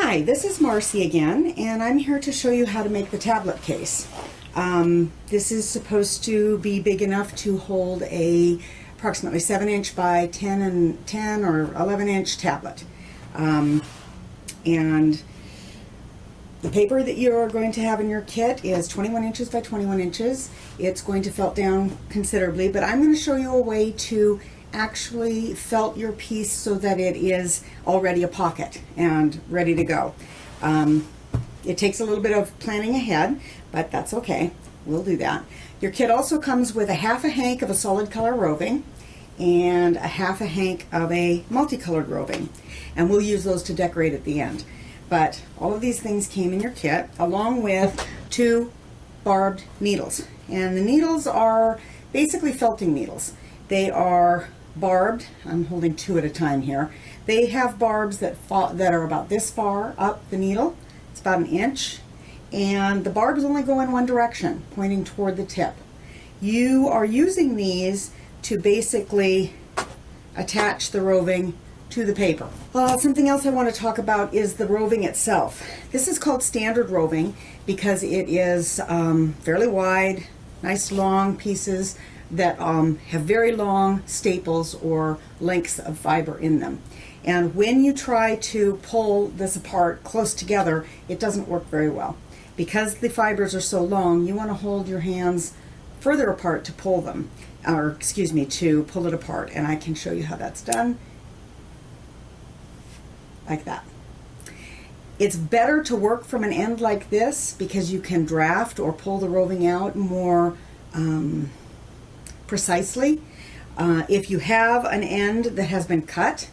Hi, this is Marcy again, and I'm here to show you how to make the tablet case. This is supposed to be big enough to hold a approximately 7-inch by 10 or 11-inch tablet. And the paper that you're going to have in your kit is 21 inches by 21 inches. It's going to felt down considerably, but I'm going to show you a way to actually felt your piece so that it is already a pocket and ready to go. It takes a little bit of planning ahead, but that's okay. We'll do that. Your kit also comes with a half a hank of a solid color roving and a half a hank of a multicolored roving, and we'll use those to decorate at the end. But all of these things came in your kit along with 2 barbed needles, and the needles are basically felting needles. They are barbed. I'm holding 2 at a time here. They have barbs that are about this far up the needle. It's about 1 inch, and the barbs only go in one direction, pointing toward the tip. You are using these to basically attach the roving to the paper. Something else I want to talk about is the roving itself. This is called standard roving because it is fairly wide, nice long pieces that have very long staples or lengths of fiber in them. And when you try to pull this apart close together, it doesn't work very well. Because the fibers are so long, you want to hold your hands further apart to pull them, or excuse me, to pull it apart. And I can show you how that's done, like that. It's better to work from an end like this because you can draft or pull the roving out more precisely. If you have an end that has been cut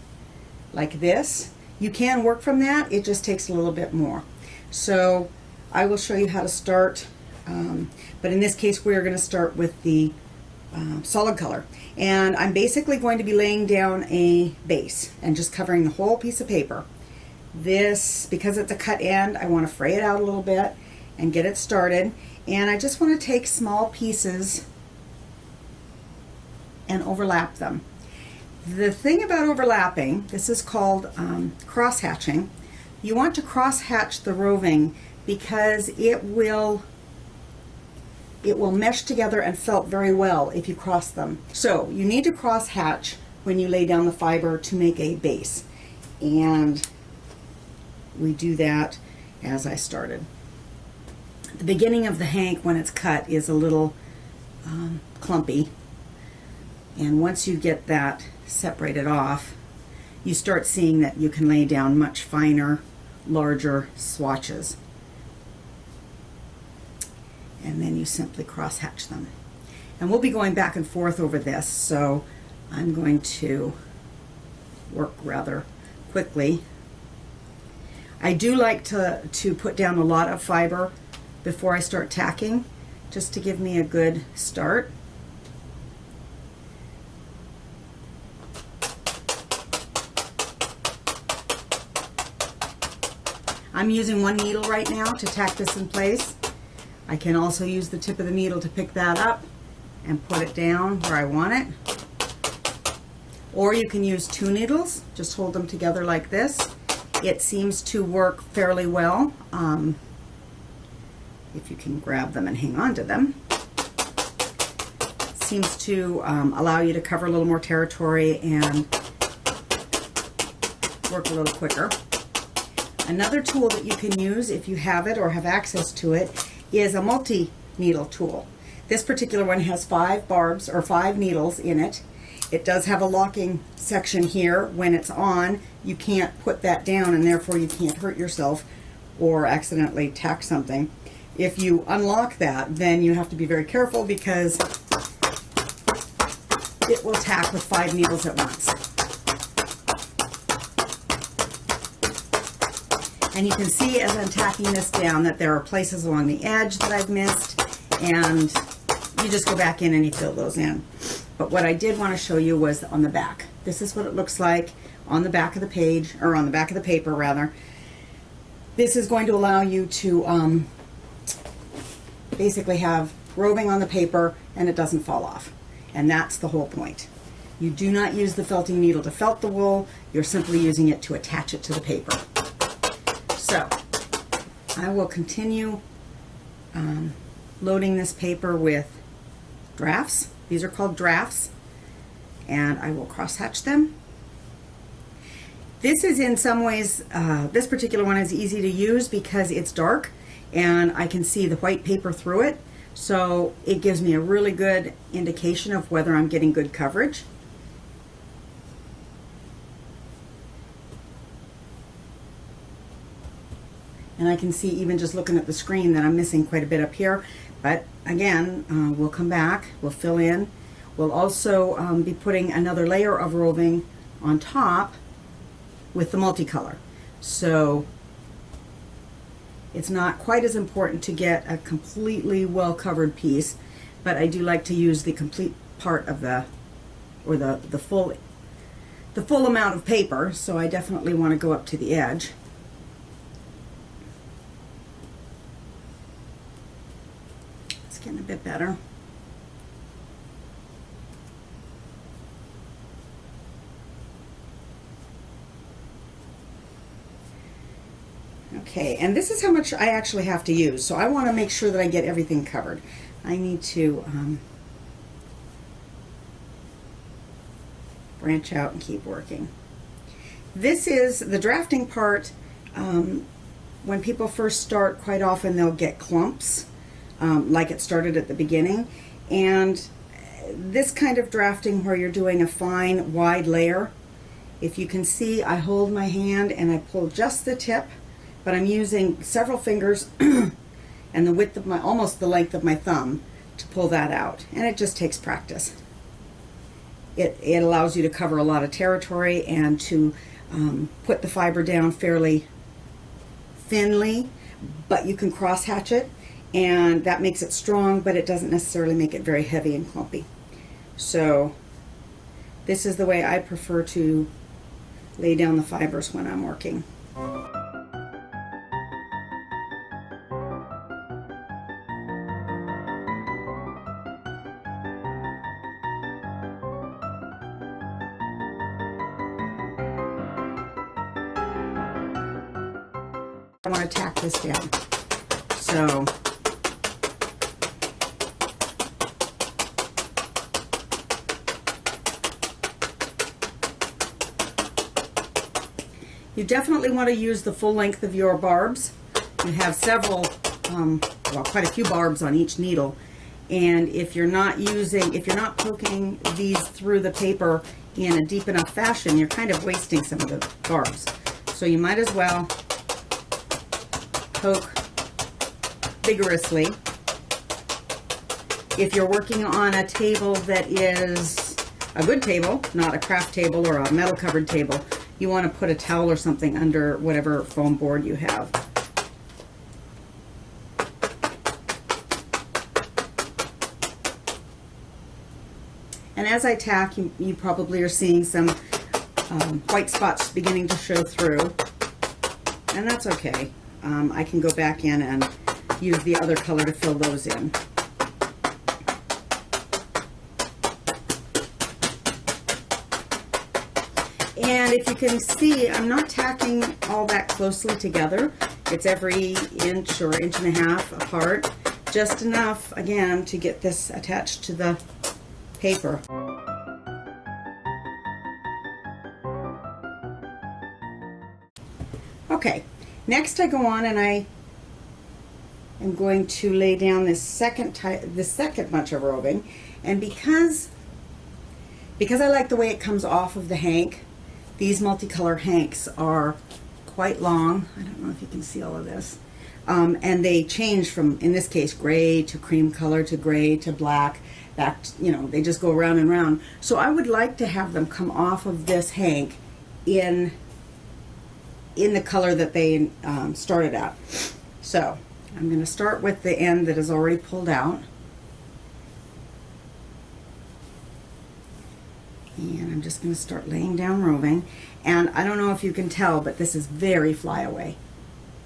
like this, you can work from that. It just takes a little bit more. So I will show you how to start, but in this case we're going to start with the solid color, and I'm basically going to be laying down a base and just covering the whole piece of paper. This, because it's a cut end, I want to fray it out a little bit and get it started, and I just want to take small pieces and overlap them. The thing about overlapping, this is called cross hatching. You want to cross hatch the roving because it will mesh together and felt very well if you cross them. So you need to cross hatch when you lay down the fiber to make a base, and we do that as I started. The beginning of the hank when it's cut is a little clumpy, and once you get that separated off, you start seeing that you can lay down much finer, larger swatches. And then you simply cross hatch them. And we'll be going back and forth over this, so I'm going to work rather quickly. I do like to put down a lot of fiber before I start tacking, just to give me a good start. I'm using 1 needle right now to tack this in place. I can also use the tip of the needle to pick that up and put it down where I want it. Or you can use 2 needles, just hold them together like this. It seems to work fairly well if you can grab them and hang on to them. It seems to allow you to cover a little more territory and work a little quicker. Another tool that you can use if you have it or have access to it is a multi-needle tool. This particular one has 5 barbs or 5 needles in it. It does have a locking section here. When it's on, you can't put that down, and therefore you can't hurt yourself or accidentally tack something. If you unlock that, then you have to be very careful because it will tack with 5 needles at once. And you can see as I'm tacking this down that there are places along the edge that I've missed, and you just go back in and you fill those in. But what I did want to show you was on the back. This is what it looks like on the back of the page, or on the back of the paper rather. This is going to allow you to basically have roving on the paper and it doesn't fall off. And that's the whole point. You do not use the felting needle to felt the wool, you're simply using it to attach it to the paper. So I will continue loading this paper with drafts. These are called drafts, and I will crosshatch them. This is in some ways, this particular one is easy to use because it's dark and I can see the white paper through it. So it gives me a really good indication of whether I'm getting good coverage. And I can see even just looking at the screen that I'm missing quite a bit up here. But again, we'll come back, we'll fill in. We'll also be putting another layer of roving on top with the multicolor. So it's not quite as important to get a completely well-covered piece, but I do like to use the complete part of the, or the full amount of paper, so I definitely want to go up to the edge. It's getting a bit better. Okay, and this is how much I actually have to use, so I want to make sure that I get everything covered. I need to branch out and keep working. This is the drafting part. When people first start, quite often they'll get clumps, like it started at the beginning. And this kind of drafting where you're doing a fine, wide layer, if you can see, I hold my hand and I pull just the tip, but I'm using several fingers and the width of my, almost the length of my thumb to pull that out. And it just takes practice. It allows you to cover a lot of territory and to put the fiber down fairly thinly, but you can cross hatch it, and that makes it strong, but it doesn't necessarily make it very heavy and clumpy. So this is the way I prefer to lay down the fibers when I'm working. I want to tack this down. So you definitely want to use the full length of your barbs. You have several, well, quite a few barbs on each needle. And if you're not poking these through the paper in a deep enough fashion, you're kind of wasting some of the barbs. So you might as well poke vigorously. If you're working on a table that is a good table, not a craft table or a metal covered table, you want to put a towel or something under whatever foam board you have. And as I tack, you probably are seeing some white spots beginning to show through, and that's okay. I can go back in and use the other color to fill those in. And if you can see, I'm not tacking all that closely together. It's every inch or inch and a half apart, just enough, again, to get this attached to the paper. Okay, next I go on and I am going to lay down this second bunch of roving, and because I like the way it comes off of the hank, these multicolor hanks are quite long. I don't know if you can see all of this. And they change from, in this case, gray to cream color to gray to black. Back, you know, they just go round and round. So I would like to have them come off of this hank in the color that they started out. So I'm going to start with the end that is already pulled out. And I'm just going to start laying down roving. And I don't know if you can tell, but this is very flyaway.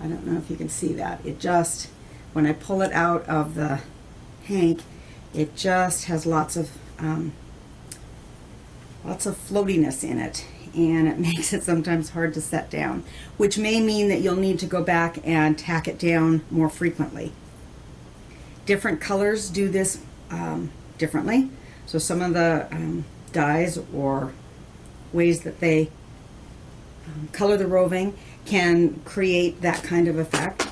I don't know if you can see that. It just, when I pull it out of the hank, it just has lots of floatiness in it. and it makes it sometimes hard to set down, which may mean that you'll need to go back and tack it down more frequently. Different colors do this differently. So some of the dyes or ways that they color the roving can create that kind of effect.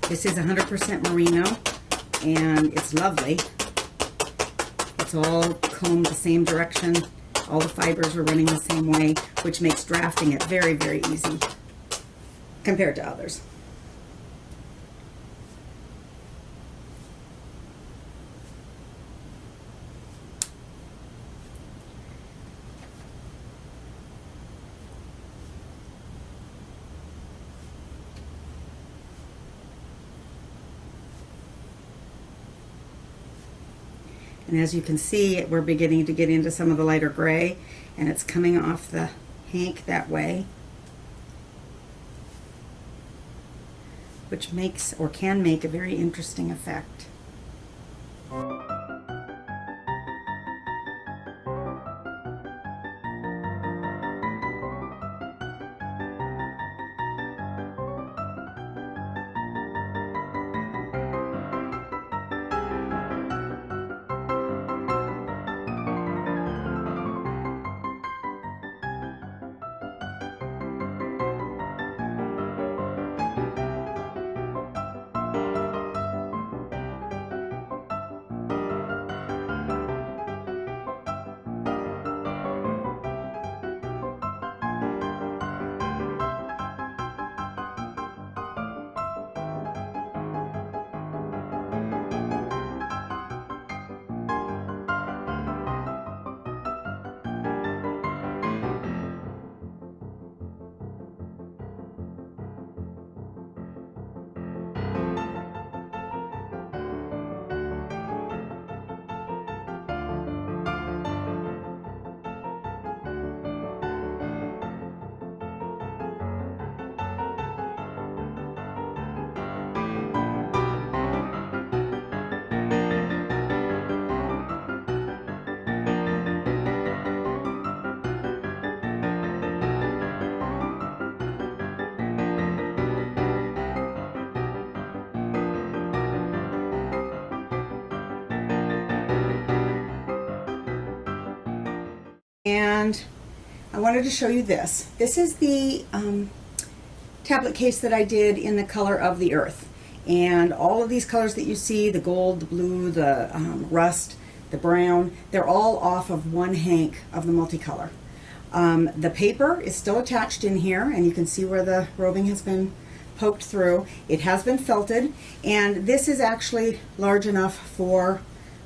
This is 100% merino, and it's lovely. It's all combed the same direction. All the fibers are running the same way, which makes drafting it very, very easy compared to others. And as you can see, we're beginning to get into some of the lighter gray, and it's coming off the hank that way, which makes or can make a very interesting effect. And I wanted to show you this. This is the tablet case that I did in the color of the earth. And all of these colors that you see, the gold, the blue, the rust, the brown, they're all off of one hank of the multicolor. The paper is still attached in here, and you can see where the roving has been poked through. It has been felted, and this is actually large enough for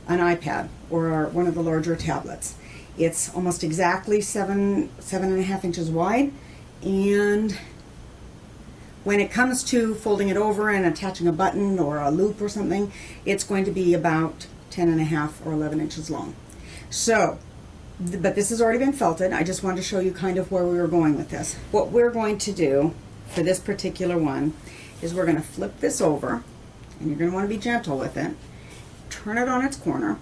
an iPad or one of the larger tablets. It's almost exactly 7.5 inches wide, and when it comes to folding it over and attaching a button or a loop or something, it's going to be about 10.5 or 11 inches long. So, but this has already been felted. I just wanted to show you kind of where we were going with this. What we're going to do for this particular one is we're going to flip this over, and you're going to want to be gentle with it. Turn it on its corner.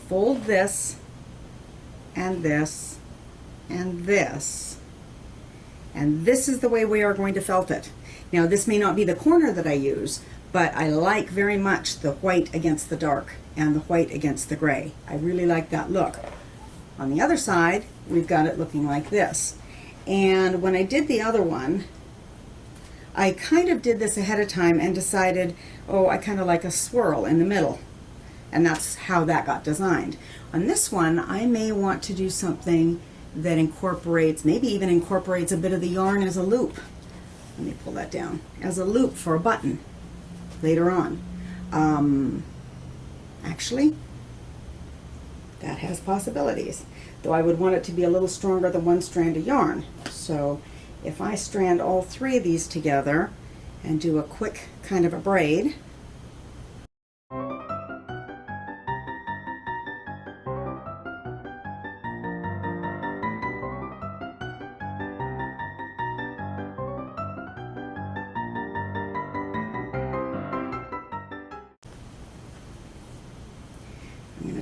Fold this, and this, and this. And this is the way we are going to felt it. Now, this may not be the corner that I use, but I like very much the white against the dark and the white against the gray. I really like that look. On the other side, we've got it looking like this. And when I did the other one, I kind of did this ahead of time and decided, oh, I kind of like a swirl in the middle. And that's how that got designed. On this one, I may want to do something that incorporates, maybe even incorporates a bit of the yarn as a loop. Let me pull that down. As a loop for a button later on. Actually, that has possibilities. Though I would want it to be a little stronger than one strand of yarn. So if I strand all three of these together and do a quick kind of a braid,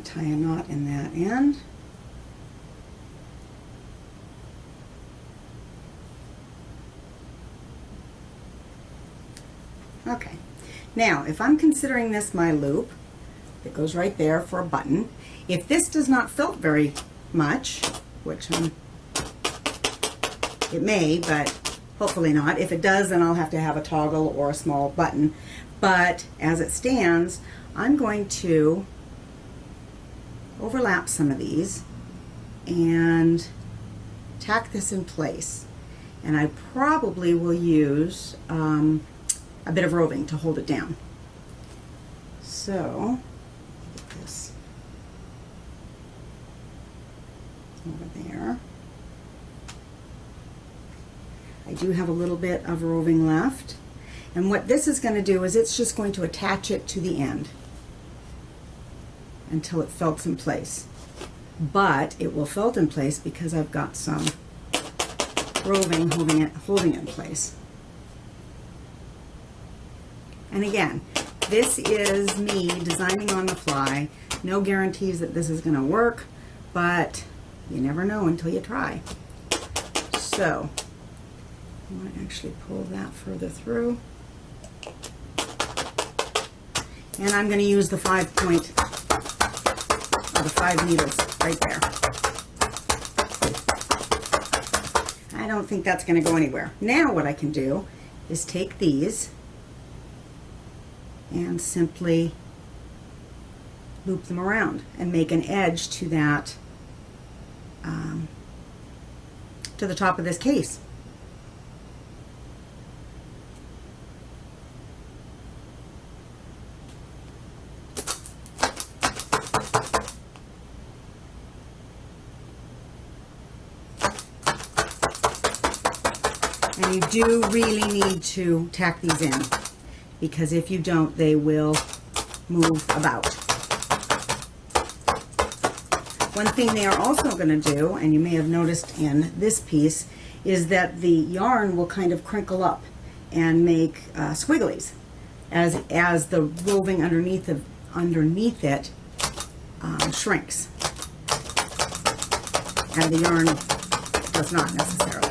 tie a knot in that end. Okay, now if I'm considering this my loop, it goes right there for a button. If this does not felt very much, which it may, but hopefully not. If it does, then I'll have to have a toggle or a small button. But as it stands, I'm going to overlap some of these and tack this in place. And I probably will use a bit of roving to hold it down. So, get this over there. I do have a little bit of roving left. And what this is going to do is it's just going to attach it to the end until it felts in place. But it will felt in place because I've got some roving holding it in place. And again, this is me designing on the fly. No guarantees that this is going to work, but you never know until you try. So, I want to actually pull that further through. And I'm going to use the 5 point, or the 5 needles right there. I don't think that's going to go anywhere. Now what I can do is take these and simply loop them around and make an edge to that, to the top of this case. And you do really need to tack these in, because if you don't, they will move about. One thing they are also going to do, and you may have noticed in this piece, is that the yarn will kind of crinkle up and make squigglies as the roving underneath it shrinks, and the yarn does not necessarily.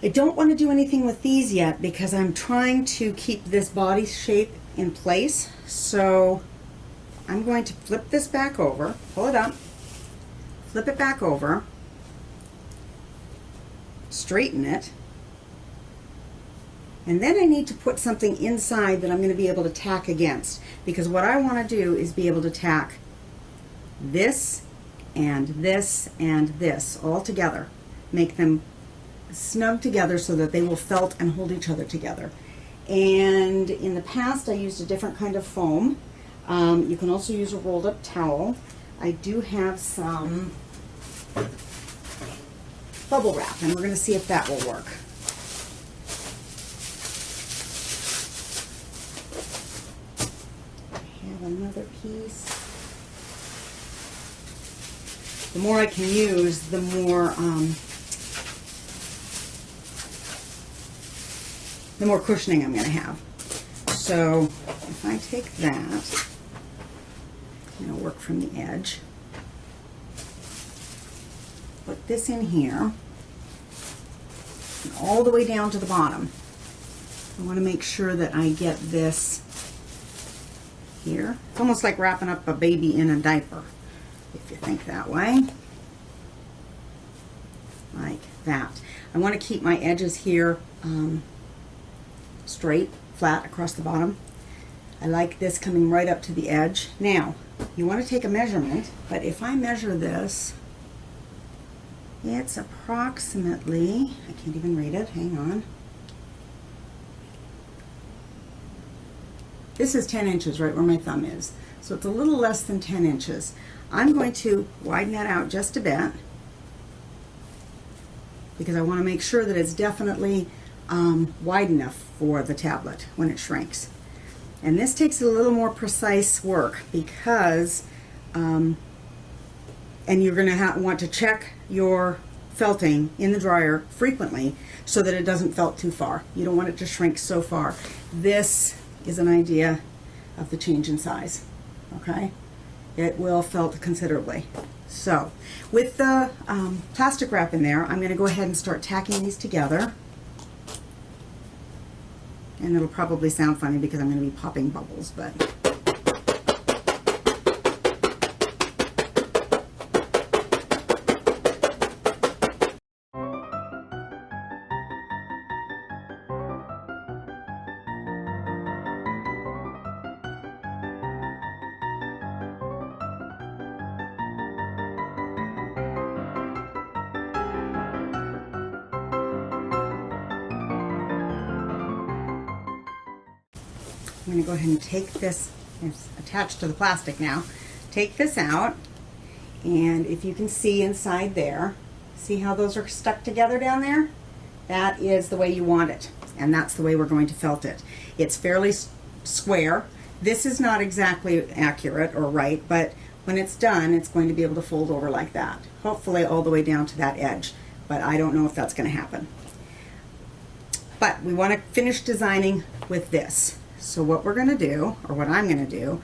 I don't want to do anything with these yet because I'm trying to keep this body shape in place. So I'm going to flip this back over, pull it up, flip it back over, straighten it, and then I need to put something inside that I'm going to be able to tack against, because what I want to do is be able to tack this and this and this all together, make them snug together so that they will felt and hold each other together. And in the past I used a different kind of foam. You can also use a rolled up towel. I do have some bubble wrap, and we're going to see if that will work. I have another piece. The more I can use, the more cushioning I'm going to have. So if I take that, I'm going to work from the edge, put this in here, and all the way down to the bottom. I want to make sure that I get this here. It's almost like wrapping up a baby in a diaper, if you think that way. Like that. I want to keep my edges here straight, flat across the bottom. I like this coming right up to the edge. Now, you want to take a measurement, but if I measure this It's approximately, I can't even read it, hang on. This is 10 inches right where my thumb is. So it's a little less than 10 inches. I'm going to widen that out just a bit because I want to make sure that it's definitely wide enough for the tablet when it shrinks. And this takes a little more precise work because, and you're going to want to check your felting in the dryer frequently so that it doesn't felt too far. You don't want it to shrink so far. This is an idea of the change in size, okay? It will felt considerably. So with the plastic wrap in there, I'm going to go ahead and start tacking these together. And it'll probably sound funny because I'm going to be popping bubbles, but I'm going to go ahead and take this, it's attached to the plastic now, take this out, and if you can see inside there, see how those are stuck together down there? That is the way you want it, and that's the way we're going to felt it. It's fairly square. This is not exactly accurate or right, but when it's done, it's going to be able to fold over like that, hopefully all the way down to that edge, but I don't know if that's going to happen. But we want to finish designing with this. So what we're going to do, or what I'm going to do,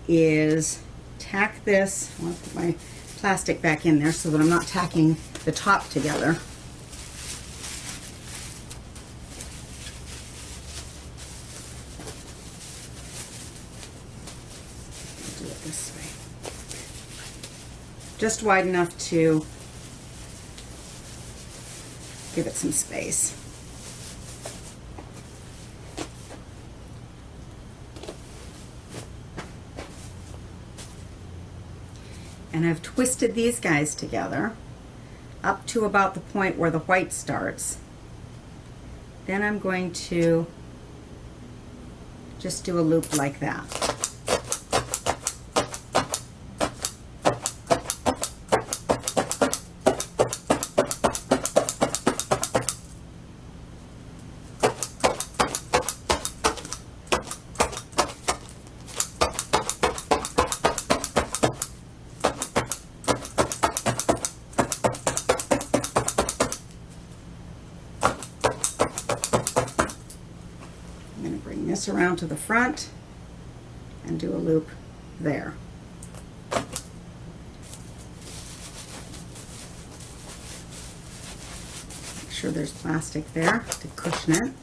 is tack this. I want to put my plastic back in there so that I'm not tacking the top together. Do it this way. Just wide enough to give it some space. And I've twisted these guys together up to about the point where the white starts. Then I'm going to just do a loop like that. This around to the front and do a loop there. Make sure there's plastic there to cushion it.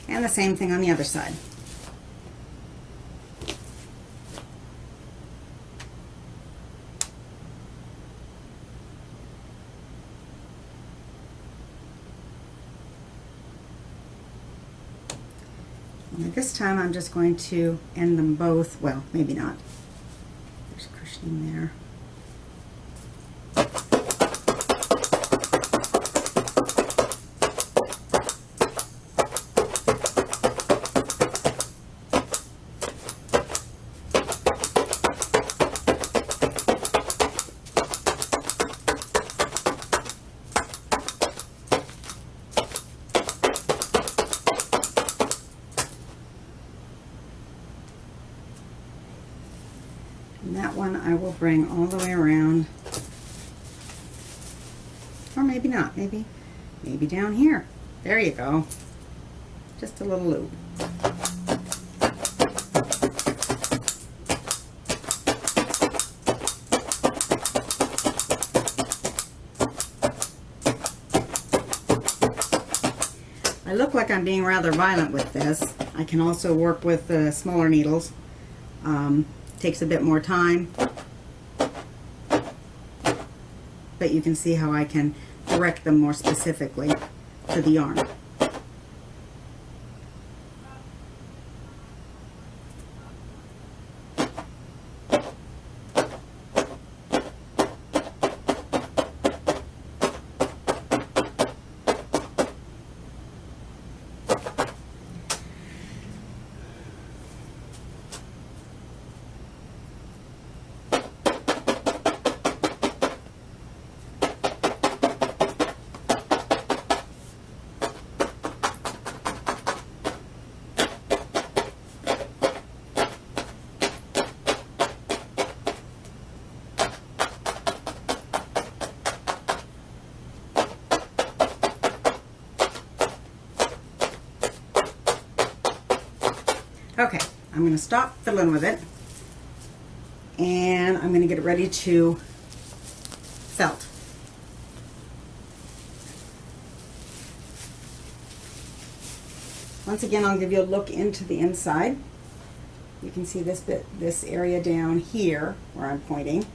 And the same thing on the other side. This time I'm just going to end them both, well, maybe not. There's cushioning there. And that one I will bring all the way around, or maybe not, maybe down here. There you go. Just a little loop. I look like I'm being rather violent with this. I can also work with smaller needles. Takes a bit more time, but you can see how I can direct them more specifically. to the yarn. Okay, I'm going to stop fiddling with it, and I'm going to get it ready to felt. Once again, I'll give you a look into the inside. You can see this bit, this area down here where I'm pointing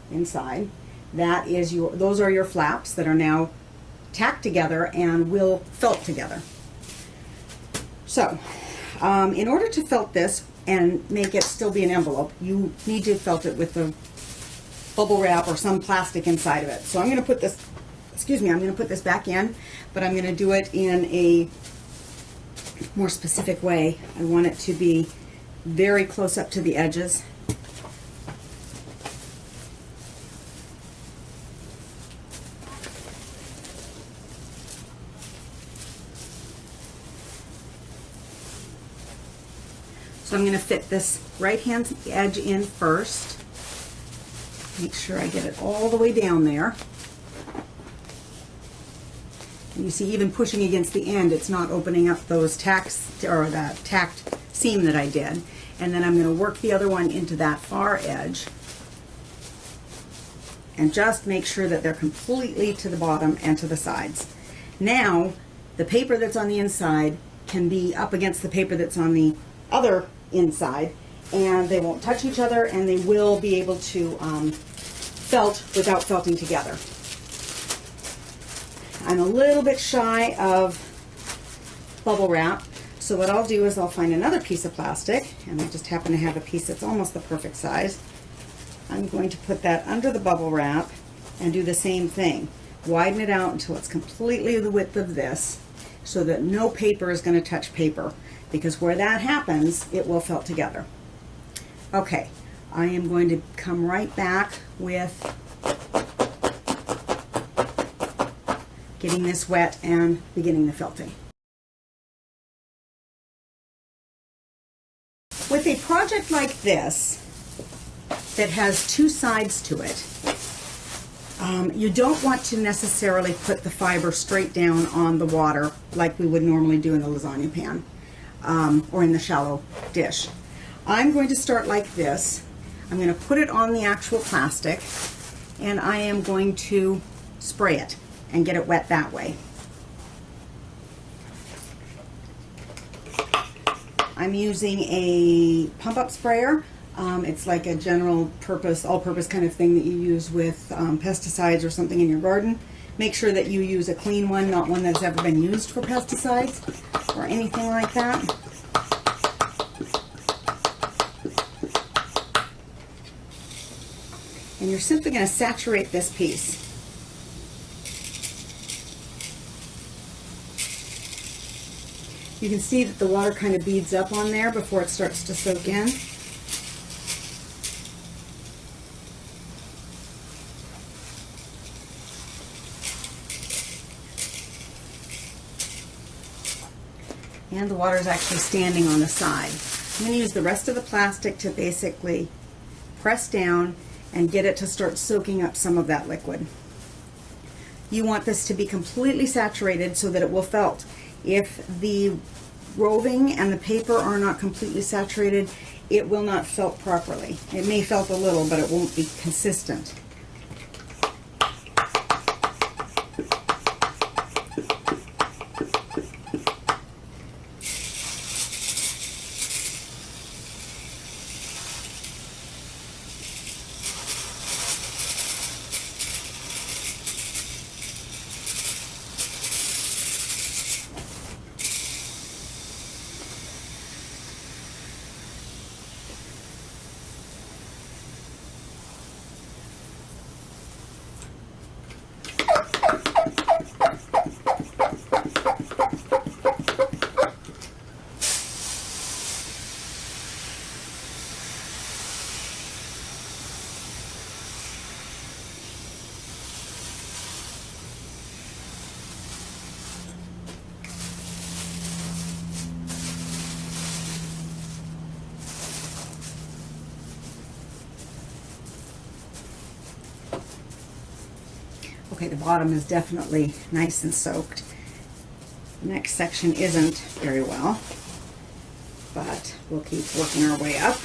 inside. That is those are your flaps that are now tacked together and will felt together. So, in order to felt this and make it still be an envelope, you need to felt it with the bubble wrap or some plastic inside of it. So I'm going to put this, I'm going to put this back in, but I'm going to do it in a more specific way. I want it to be very close up to the edges. So I'm going to fit this right hand edge in first. Make sure I get it all the way down there. And you see, even pushing against the end, it's not opening up those tacks or that tacked seam that I did. And then I'm going to work the other one into that far edge and just make sure that they're completely to the bottom and to the sides. Now, the paper that's on the inside can be up against the paper that's on the other inside, and they won't touch each other, and they will be able to felt without felting together. I'm a little bit shy of bubble wrap, so what I'll do is I'll find another piece of plastic, and I just happen to have a piece that's almost the perfect size. I'm going to put that under the bubble wrap and do the same thing. Widen it out until it's completely the width of this, so that no paper is going to touch paper, because where that happens, it will felt together. Okay, I am going to come right back with getting this wet and beginning the felting. With a project like this that has two sides to it, you don't want to necessarily put the fiber straight down on the water like we would normally do in the lasagna pan or in the shallow dish. I'm going to start like this. I'm going to put it on the actual plastic, and I am going to spray it and get it wet that way. I'm using a pump-up sprayer. It's like a general purpose, all-purpose kind of thing that you use with pesticides or something in your garden. Make sure that you use a clean one, not one that's ever been used for pesticides or anything like that. And you're simply going to saturate this piece. You can see that the water kind of beads up on there before it starts to soak in. And the water is actually standing on the side. I'm going to use the rest of the plastic to basically press down and get it to start soaking up some of that liquid. You want this to be completely saturated so that it will felt. If the roving and the paper are not completely saturated, it will not felt properly. It may felt a little, but it won't be consistent. Okay, the bottom is definitely nice and soaked. The next section isn't very well, but we'll keep working our way up.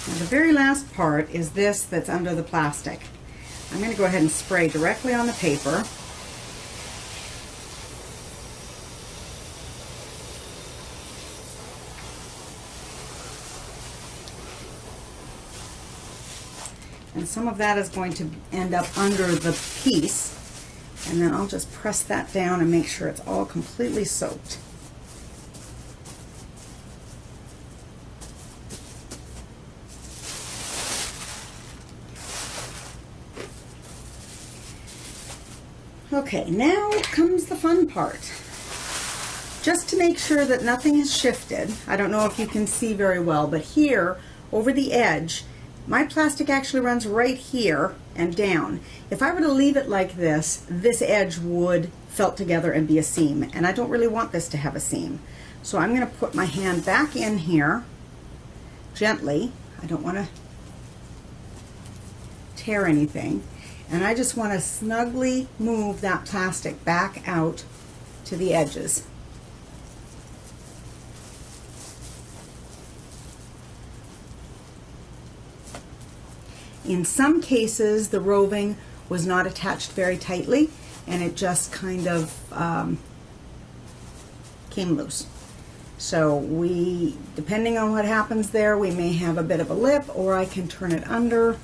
Now the very last part is this that's under the plastic. I'm going to go ahead and spray directly on the paper. And some of that is going to end up under the piece, and then I'll just press that down and make sure it's all completely soaked. Okay, now comes the fun part. Just to make sure that nothing has shifted, I don't know if you can see very well, but here over the edge, my plastic actually runs right here and down. If I were to leave it like this, this edge would felt together and be a seam, and I don't really want this to have a seam. So I'm going to put my hand back in here gently. I don't want to tear anything. And I just want to snugly move that plastic back out to the edges. In some cases, the roving was not attached very tightly, and it just kind of came loose. So depending on what happens there, we may have a bit of a lip, or I can turn it under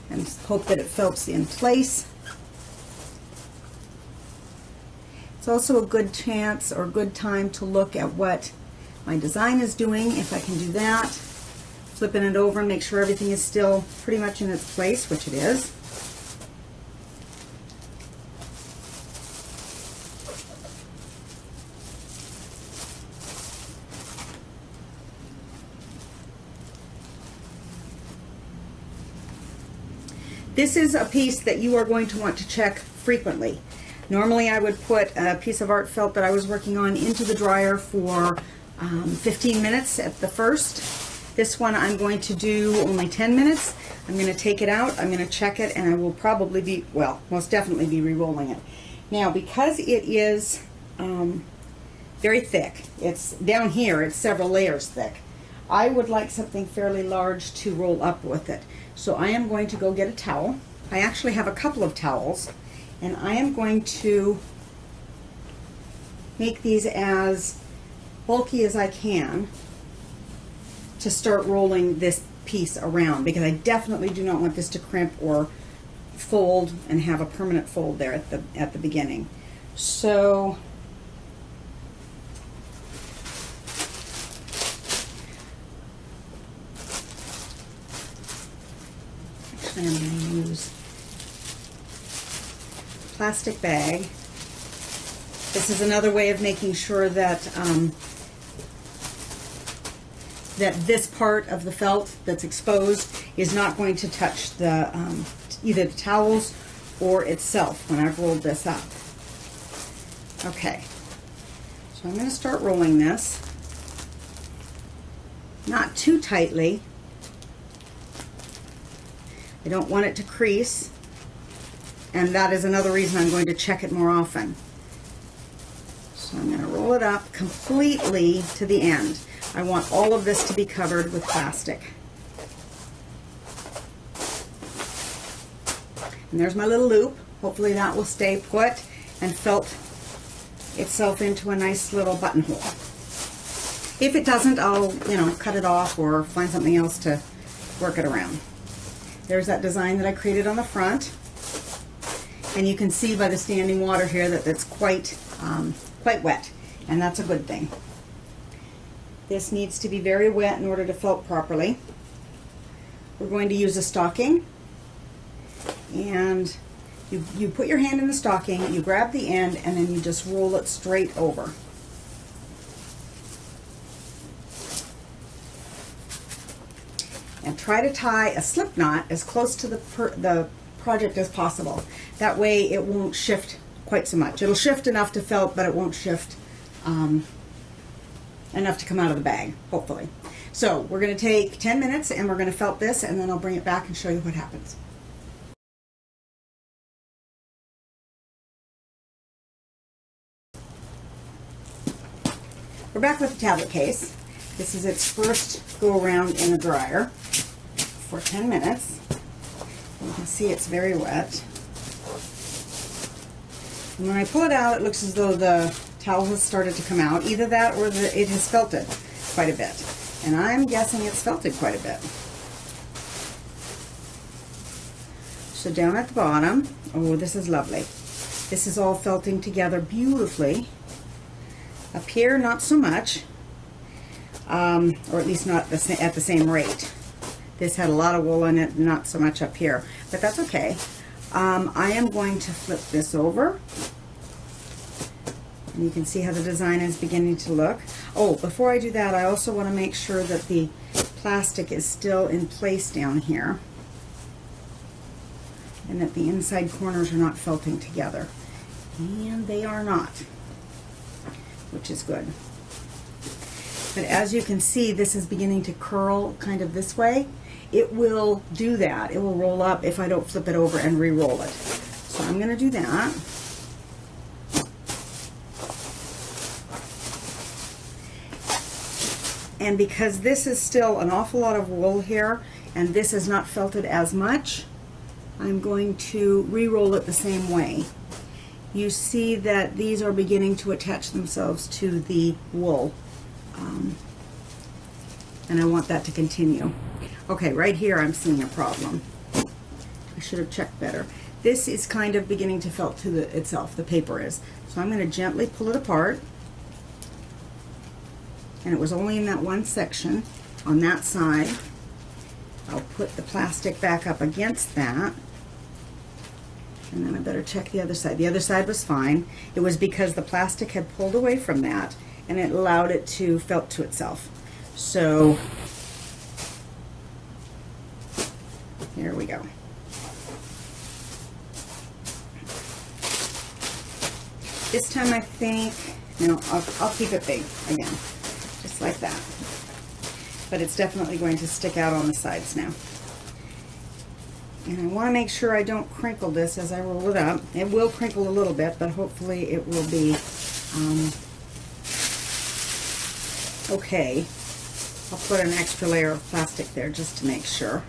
and hope that it felts in place. It's also a good chance or good time to look at what my design is doing, if I can do that. Flipping it over and make sure everything is still pretty much in its place, which it is. This is a piece that you are going to want to check frequently. Normally I would put a piece of art felt that I was working on into the dryer for 15 minutes at the first. This one I'm going to do only 10 minutes. I'm going to take it out, I'm going to check it, and I will probably be, well, most definitely be re-rolling it. Now, because it is very thick, it's down here, it's several layers thick, I would like something fairly large to roll up with it. So I am going to go get a towel. I actually have a couple of towels, and I am going to make these as bulky as I can to start rolling this piece around, because I definitely do not want this to crimp or fold and have a permanent fold there at the beginning. So actually I'm going to use a plastic bag. This is another way of making sure that that this part of the felt that's exposed is not going to touch the either the towels or itself when I've rolled this up. Okay, so I'm going to start rolling this, not too tightly. I don't want it to crease, and that is another reason I'm going to check it more often. So I'm going to roll it up completely to the end. I want all of this to be covered with plastic. And there's my little loop. Hopefully that will stay put and felt itself into a nice little buttonhole. If it doesn't, I'll, cut it off or find something else to work it around. There's that design that I created on the front. And you can see by the standing water here that it's quite wet, and that's a good thing. This needs to be very wet in order to felt properly. We're going to use a stocking, and you put your hand in the stocking, you grab the end, and then you just roll it straight over. And try to tie a slip knot as close to the project as possible. That way it won't shift quite so much. It'll shift enough to felt, but it won't shift enough to come out of the bag, hopefully. So we're going to take 10 minutes and we're going to felt this, and then I'll bring it back and show you what happens. We're back with the tablet case. This is its first go around in the dryer for 10 minutes. You can see it's very wet. And when I pull it out, it looks as though the towel has started to come out. Either that or it has felted quite a bit. And I'm guessing it's felted quite a bit. So down at the bottom, oh, this is lovely. This is all felting together beautifully. Up here, not so much, or at least not at the same rate. This had a lot of wool in it, not so much up here, but that's okay. I am going to flip this over, and you can see how the design is beginning to look. Oh, before I do that, I also want to make sure that the plastic is still in place down here, and that the inside corners are not felting together. And they are not, which is good. But as you can see, this is beginning to curl kind of this way. It will do that. It will roll up if I don't flip it over and re-roll it. So I'm going to do that. And because this is still an awful lot of wool here, and this is not felted as much, I'm going to re-roll it the same way. You see that these are beginning to attach themselves to the wool. And I want that to continue. Okay, right here I'm seeing a problem. I should have checked better. This is kind of beginning to felt to itself, the paper is. So I'm going to gently pull it apart. And it was only in that one section on that side. I'll put the plastic back up against that. And then I better check the other side. The other side was fine. It was because the plastic had pulled away from that and it allowed it to felt to itself. So here we go. This time I think, I'll keep it big again, just like that. But it's definitely going to stick out on the sides now. And I want to make sure I don't crinkle this as I roll it up. It will crinkle a little bit, but hopefully it will be okay. I'll put an extra layer of plastic there just to make sure.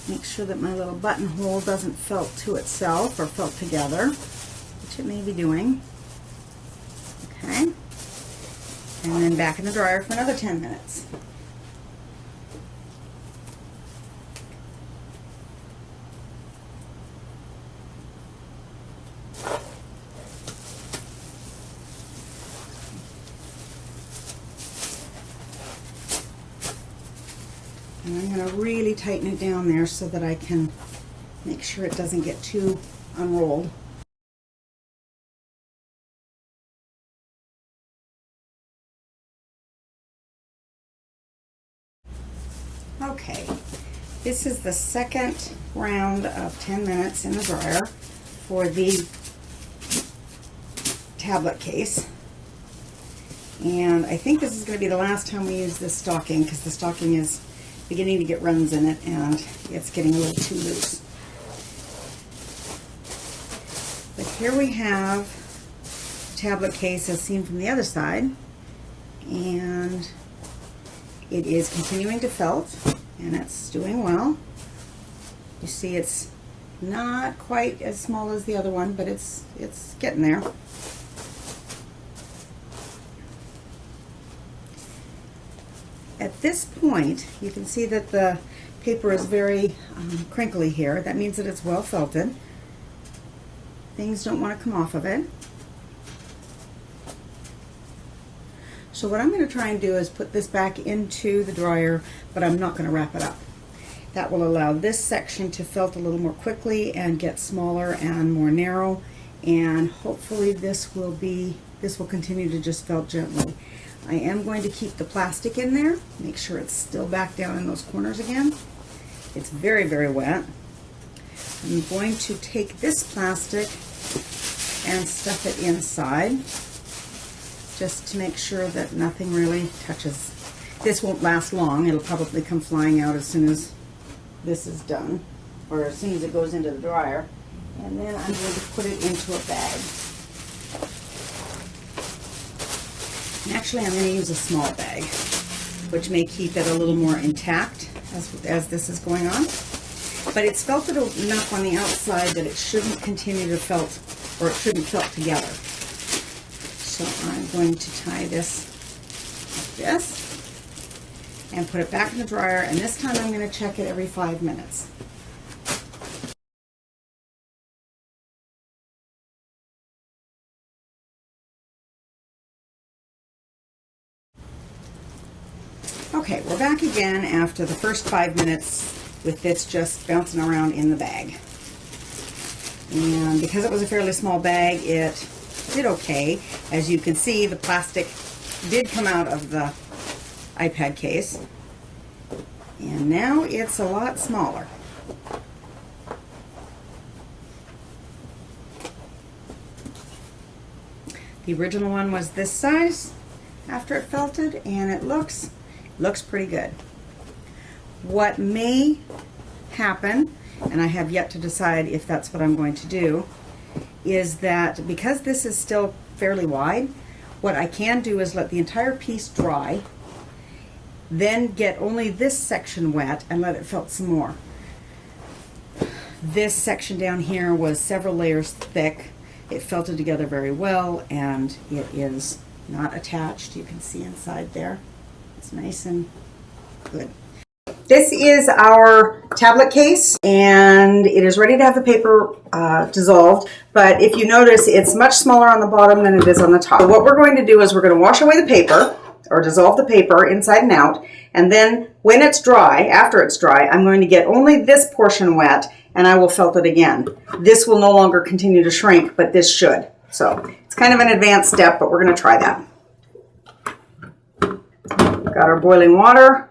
Make sure that my little buttonhole doesn't felt to itself or felt together, which it may be doing. Okay. And then back in the dryer for another 10 minutes. And I'm going to really tighten it down there so that I can make sure it doesn't get too unrolled. Okay, this is the second round of 10 minutes in the dryer for the tablet case. And I think this is going to be the last time we use this stocking because the stocking is beginning to get runs in it and it's getting a little too loose. here we have the tablet case as seen from the other side, and it is continuing to felt, and it's doing well. You see it's not quite as small as the other one, but it's getting there. At this point, you can see that the paper is very crinkly here. That means that it's well felted. Things don't want to come off of it. So what I'm going to try and do is put this back into the dryer, but I'm not going to wrap it up. That will allow this section to felt a little more quickly and get smaller and more narrow, and hopefully this will continue to just felt gently. I am going to keep the plastic in there, make sure it's still back down in those corners again. It's very, very wet. I'm going to take this plastic and stuff it inside, just to make sure that nothing really touches. This won't last long. It'll probably come flying out as soon as this is done, or as soon as it goes into the dryer. And then I'm going to put it into a bag. And actually, I'm going to use a small bag, which may keep it a little more intact as this is going on. But it's felted enough on the outside that it shouldn't continue to felt, or it shouldn't felt together. So I'm going to tie this like this and put it back in the dryer, and this time I'm going to check it every 5 minutes. Okay, we're back again after the first 5 minutes with this just bouncing around in the bag. And because it was a fairly small bag, it did okay. As you can see, the plastic did come out of the iPad case. And now it's a lot smaller. The original one was this size after it felted, and it looks pretty good. What may happen, and I have yet to decide if that's what I'm going to do, is that because this is still fairly wide, what I can do is let the entire piece dry, then get only this section wet and let it felt some more. This section down here was several layers thick. It felted together very well, and it is not attached. You can see inside there. It's nice and good. This is our tablet case, and it is ready to have the paper dissolved, but if you notice, it's much smaller on the bottom than it is on the top. So what we're going to do is we're going to wash away the paper, or dissolve the paper inside and out, and then when it's dry, after it's dry, I'm going to get only this portion wet, and I will felt it again. This will no longer continue to shrink, but this should. So it's kind of an advanced step, but we're going to try that. Got our boiling water.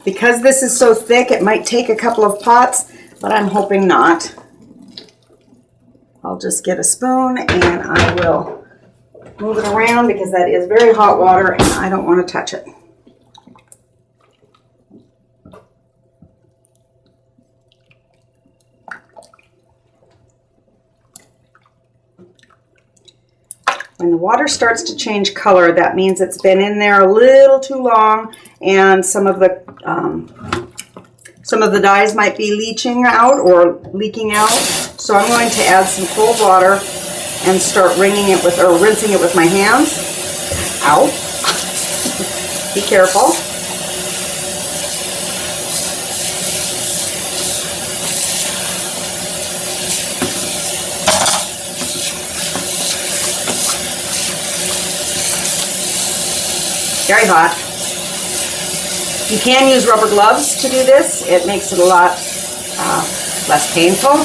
Because this is so thick, it might take a couple of pots, but I'm hoping not. I'll just get a spoon and I will move it around because that is very hot water and I don't want to touch it. When the water starts to change color, that means it's been in there a little too long, and some of the dyes might be leaching out or leaking out. So I'm going to add some cold water and start rinsing it with my hands. Ow! Be careful. Very hot. You can use rubber gloves to do this. It makes it a lot less painful.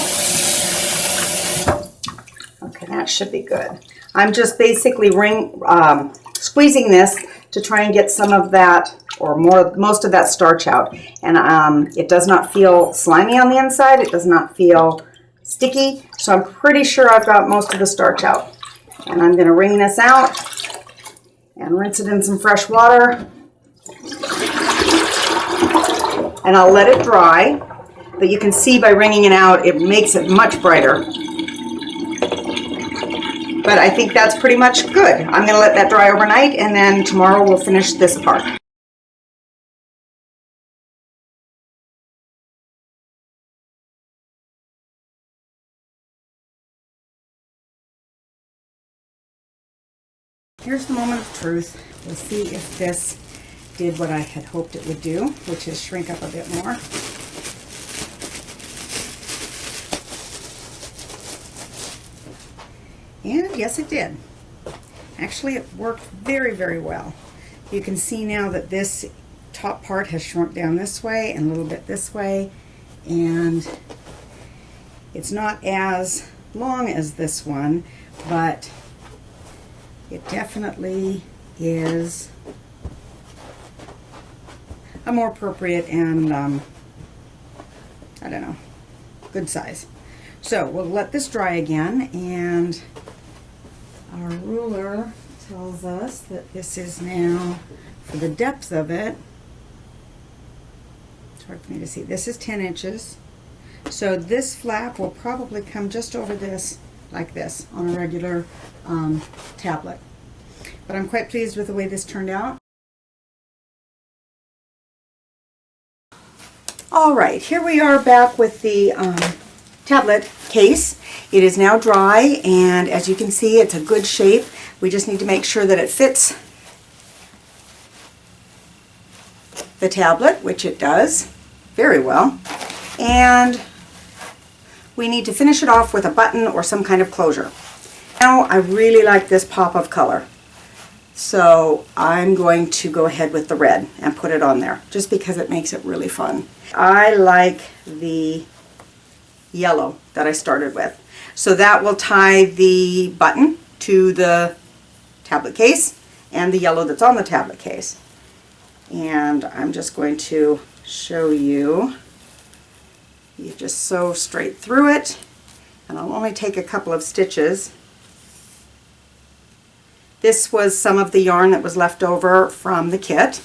Okay, that should be good. I'm just basically squeezing this to try and get some of that, or most of that starch out. And it does not feel slimy on the inside. It does not feel sticky. So I'm pretty sure I've got most of the starch out. And I'm going to wring this out and rinse it in some fresh water. And I'll let it dry, but you can see by wringing it out, it makes it much brighter. But I think that's pretty much good. I'm going to let that dry overnight, and then tomorrow we'll finish this apart. Here's the moment of truth. We'll see if this did what I had hoped it would do, which is shrink up a bit more. And yes, it did. Actually, it worked very, very well. You can see now that this top part has shrunk down this way and a little bit this way, and it's not as long as this one, but it definitely is a more appropriate and, I don't know, good size. So we'll let this dry again, and our ruler tells us that this is now, for the depth of it, it's hard for me to see, this is 10 inches. So this flap will probably come just over this, like this, on a regular tablet. But I'm quite pleased with the way this turned out. All right, here we are back with the tablet case. It is now dry, and as you can see, it's a good shape. We just need to make sure that it fits the tablet, which it does very well. And we need to finish it off with a button or some kind of closure. Now, I really like this pop of color, so I'm going to go ahead with the red and put it on there, just because it makes it really fun. I like the yellow that I started with. So that will tie the button to the tablet case and the yellow that's on the tablet case. And I'm just going to show you. You just sew straight through it, and I'll only take a couple of stitches. This was some of the yarn that was left over from the kit,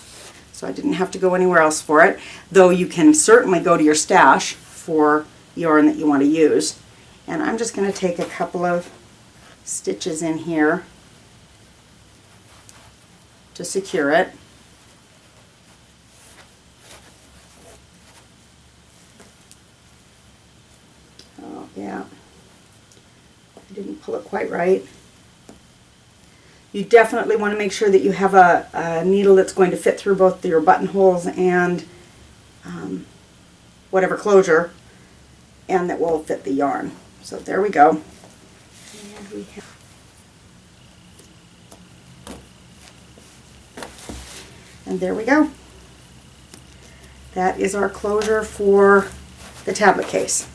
so I didn't have to go anywhere else for it, though you can certainly go to your stash for yarn that you want to use. And I'm just going to take a couple of stitches in here to secure it. Oh yeah, I didn't pull it quite right. You definitely want to make sure that you have a needle that's going to fit through both your buttonholes and whatever closure, and that will fit the yarn. So there we go. And we have, and there we go. That is our closure for the tablet case.